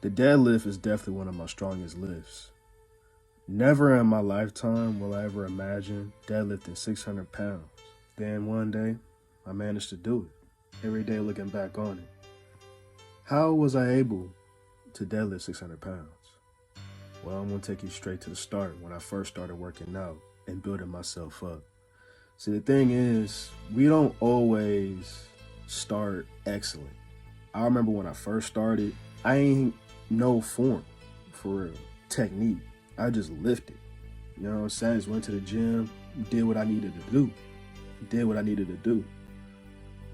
The deadlift is definitely one of my strongest lifts. Never in my lifetime will I ever imagine deadlifting 600 pounds. Then one day, I managed to do it. Every day looking back on it. How was I able to deadlift 600 pounds? Well, I'm going to take you straight to the start when I first started working out and building myself up. See, the thing is, we don't always start excellent. I remember when I first started, I ain't no form for real, technique. I just lifted. You know what I'm saying? Just went to the gym, did what I needed to do.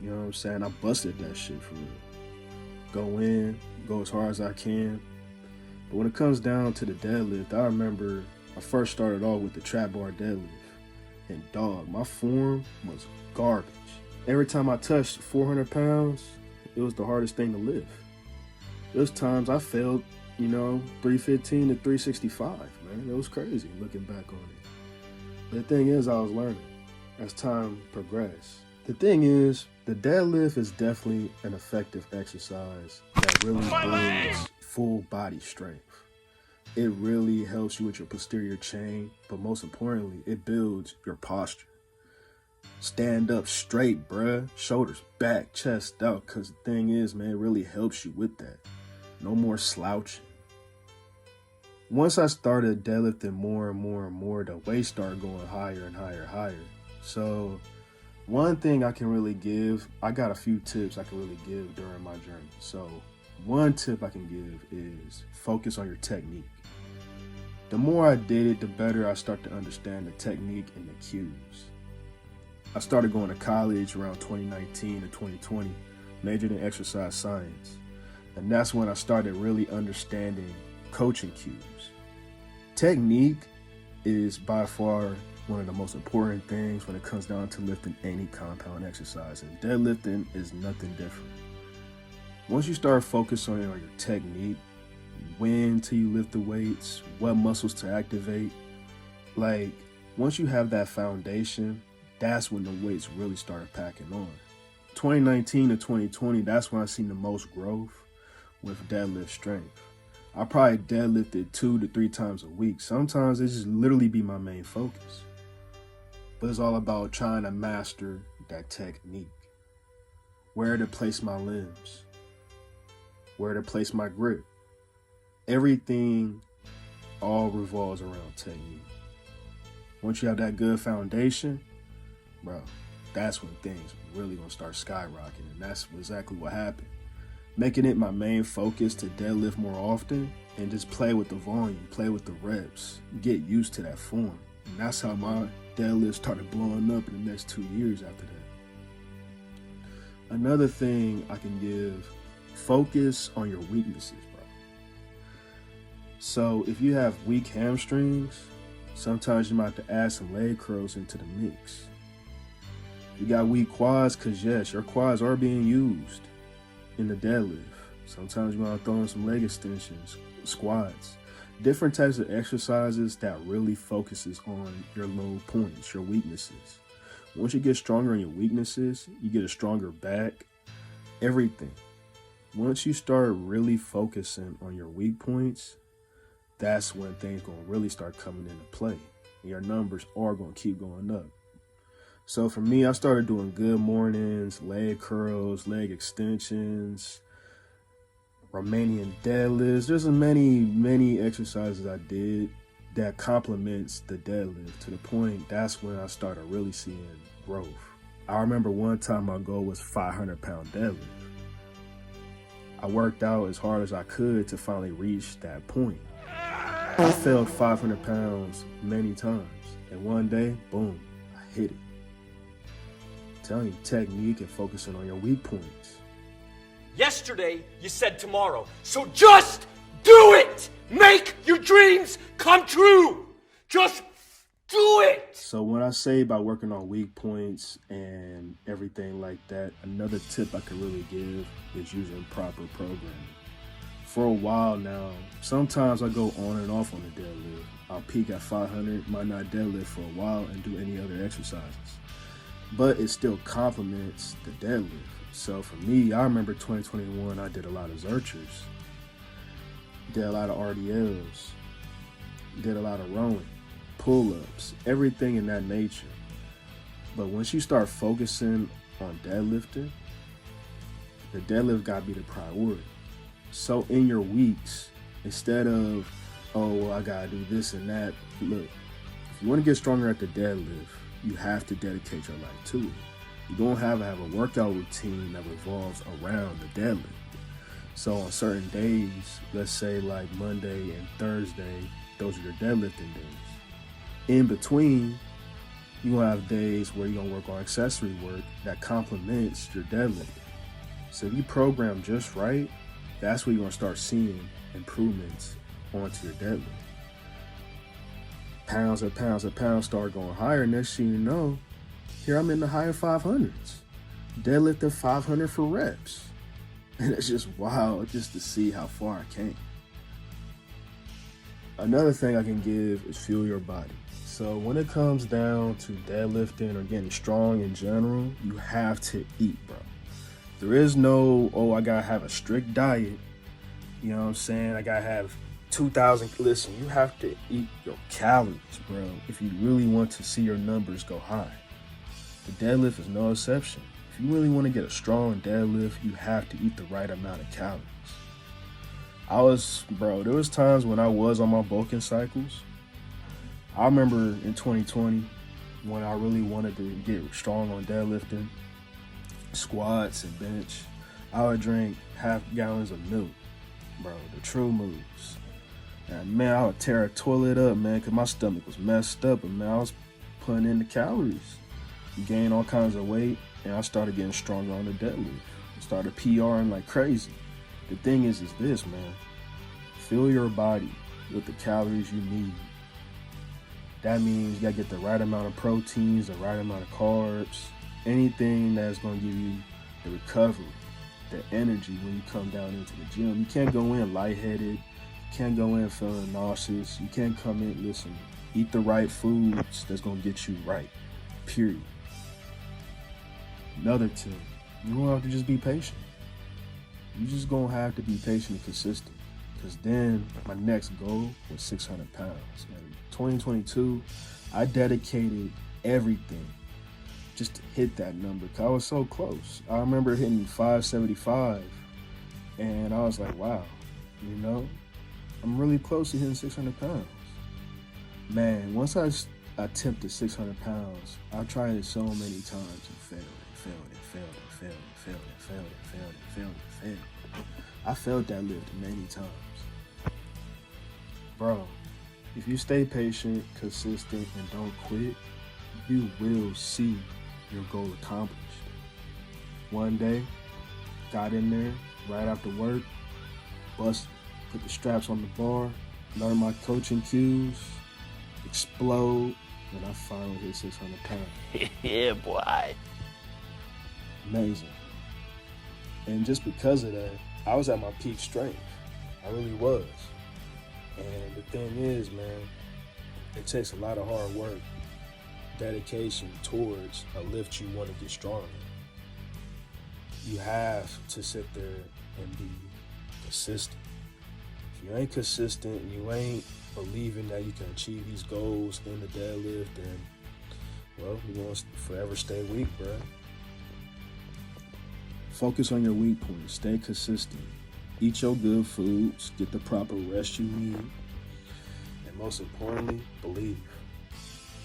You know what I'm saying? I busted that shit for real. Go in, go as hard as I can. But when it comes down to the deadlift, I remember I first started off with the trap bar deadlift. And dog, my form was garbage. Every time I touched 400 pounds, it was the hardest thing to lift. There was times I failed, 315 to 365, man. It was crazy looking back on it. But the thing is, I was learning as time progressed. The thing is, the deadlift is definitely an effective exercise that really builds full body strength. It really helps you with your posterior chain, but most importantly, it builds your posture. Stand up straight, bruh. Shoulders back, chest out, because the thing is, man, it really helps you with that. No more slouching. Once I started deadlifting more and more, the weight started going higher and higher. So one thing I can really give, I got a few tips I can really give during my journey. So one tip I can give is focus on your technique. The more I did it, the better I start to understand the technique and the cues. I started going to college around 2019 to 2020, majored in exercise science. And that's when I started really understanding coaching cues. Technique is by far one of the most important things when it comes down to lifting any compound exercise, and deadlifting is nothing different. Once you start focusing on your technique, when to you lift the weights, what muscles to activate, once you have that foundation, that's when the weights really started packing on. 2019 to 2020, that's when I seen the most growth with deadlift strength. I probably deadlifted 2 to 3 times a week. Sometimes it just literally be my main focus. But it's all about trying to master that technique. Where to place my limbs. Where to place my grip. Everything all revolves around technique. Once you have that good foundation, bro, that's when things really gonna start skyrocketing. And that's exactly what happened. Making it my main focus to deadlift more often and just play with the volume, play with the reps, get used to that form. And that's how my deadlift started blowing up in the next 2 years after that. Another thing I can give, focus on your weaknesses, bro. So if you have weak hamstrings, sometimes you might have to add some leg curls into the mix. You got weak quads, because yes, your quads are being used in the deadlift. Sometimes you want to throw in some leg extensions, squats, different types of exercises that really focuses on your low points, your weaknesses. Once you get stronger in your weaknesses, you get a stronger back, everything. Once you start really focusing on your weak points, that's when things gonna really start coming into play. And your numbers are gonna keep going up. So for me, I started doing good mornings, leg curls, leg extensions, Romanian deadlifts. There's many exercises I did that complements the deadlift to the point that's when I started really seeing growth. I remember one time my goal was 500-pound deadlift. I worked out as hard as I could to finally reach that point. I failed 500 pounds many times, and one day, boom, I hit it. Telling you, technique and focusing on your weak points. Yesterday, you said tomorrow. So just do it! Make your dreams come true! Just do it! So when I say about working on weak points and everything like that, another tip I could really give is using proper programming. For a while now, sometimes I go on and off on the deadlift. I'll peak at 500, might not deadlift for a while and do any other exercises. But it still complements the deadlift. So for me, I remember 2021, I did a lot of Zerchers. did a lot of RDLs, did a lot of rowing, pull-ups, everything in that nature. But once you start focusing on deadlifting, the deadlift got to be the priority. So in your weeks, instead of, oh, well, I got to do this and that, look, if you want to get stronger at the deadlift, you have to dedicate your life to it. You're going to have a workout routine that revolves around the deadlift. So on certain days, let's say like Monday and Thursday, those are your deadlifting days. In between, you're going to have days where you're going to work on accessory work that complements your deadlift. So if you program just right, that's where you're going to start seeing improvements onto your deadlift. Pounds and pounds and pounds start going higher. Next thing you know, here I'm in the higher 500s. Deadlifting 500 for reps. And it's just wild just to see how far I came. Another thing I can give is fuel your body. So when it comes down to deadlifting or getting strong in general, you have to eat, bro. There is no, oh, I gotta have a strict diet. You know what I'm saying? I gotta have 2,000. Listen, you have to eat your calories, bro, if you really want to see your numbers go high. The deadlift is no exception. If you really want to get a strong deadlift, you have to eat the right amount of calories. There was times when I was on my bulking cycles. I remember in 2020 when I really wanted to get strong on deadlifting, squats and bench, I would drink half gallons of milk, bro, the true moves. And man, I would tear a toilet up, man, because my stomach was messed up, and man, I was putting in the calories, gained all kinds of weight, and I started getting stronger on the deadlift. I started PRing like crazy. The thing is this, man, fill your body with the calories you need. That means you gotta get the right amount of proteins, the right amount of carbs, anything that's gonna give you the recovery, the energy when you come down into the gym. You can't go in lightheaded, you can't go in feeling nauseous, you can't come in, listen, eat the right foods that's gonna get you right, period. Another tip, you're gonna have to just be patient. You just gonna have to be patient and consistent. Because then my next goal was 600 pounds. And 2022, I dedicated everything just to hit that number because I was so close. I remember hitting 575 and I was like, wow, you know, I'm really close to hitting 600 pounds. Man, once I attempted 600 pounds, I tried it so many times and failed. I failed that lift many times. Bro, if you stay patient, consistent, and don't quit, you will see your goal accomplished. One day, got in there right after work, busted, put the straps on the bar, learned my coaching cues, explode, and I finally hit 600 pounds. Yeah, boy. Amazing. And just because of that, I was at my peak strength. I really was. And the thing is, man, it takes a lot of hard work, dedication towards a lift you want to get strong in. You have to sit there and be consistent. If you ain't consistent, you ain't believing that you can achieve these goals in the deadlift, then, well, you're going to forever stay weak, bro. Focus on your weak points. Stay consistent. Eat your good foods. Get the proper rest you need. And most importantly, believe.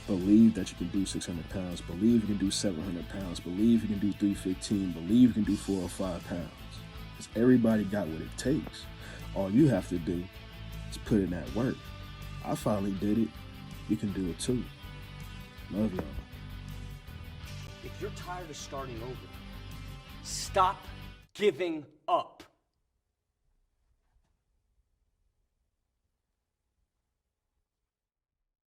Believe that you can do 600 pounds. Believe you can do 700 pounds. Believe you can do 315. Believe you can do 405 pounds. Because everybody got what it takes. All you have to do is put in that work. I finally did it. You can do it too. Love y'all. If you're tired of starting over, stop giving up.